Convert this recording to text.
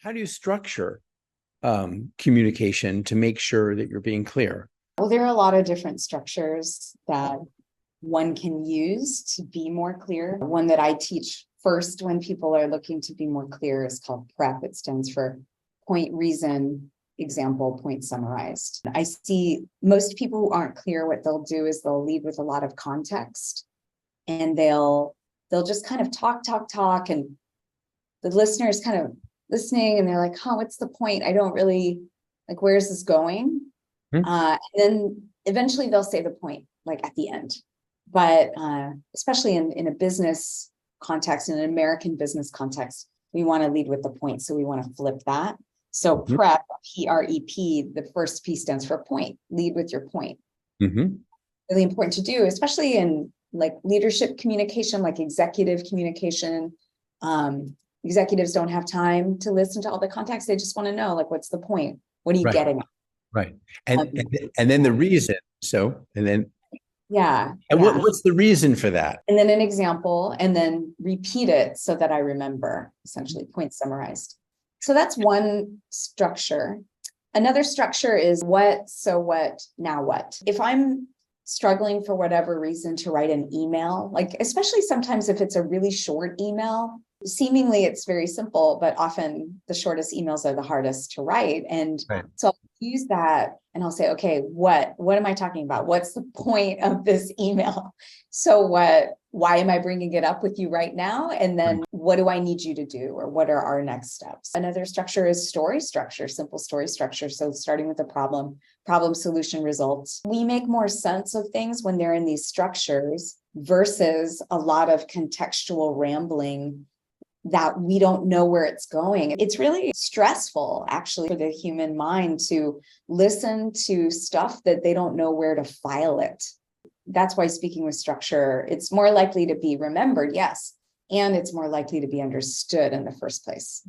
How do you structure communication to make sure that you're being clear? Well, there are a lot of different structures that one can use to be more clear. One that I teach first when people are looking to be more clear is called PREP. It stands for point, reason, example, point, summarized. I see most people who aren't clear, what they'll do is they'll lead with a lot of context, and they'll just kind of talk, and the listener is kind of listening, and they're like, huh, what's the point? I don't really, like, where's this going? And then eventually they'll say the point, like at the end. But especially in a business context, in an American business context, we want to lead with the point. So we want to flip that. So PREP, P-R-E-P, the first P stands for point, lead with your point. Really important to do, especially in like leadership communication, like executive communication. Executives don't have time to listen to all the context. They just want to know, like, what's the point? What are you getting at? Right. And then the reason. What's the reason for that? And then an example, and then repeat it so that I remember, essentially, point summarized. So that's one structure. Another structure is what, so what, now what? If I'm struggling for whatever reason to write an email, like especially sometimes if it's a really short email, seemingly it's very simple, but often the shortest emails are the hardest to write. And so I'll use that and I'll say, okay, what am I talking about? What's the point of this email? So why am I bringing it up with you right now? And then what do I need you to do? Or what are our next steps? Another structure is story structure, simple story structure. So starting with a problem, solution, results. We make more sense of things when they're in these structures versus a lot of contextual rambling that we don't know where it's going. It's really stressful, actually, for the human mind to listen to stuff that they don't know where to file it. That's why speaking with structure, it's more likely to be remembered, yes, and it's more likely to be understood in the first place.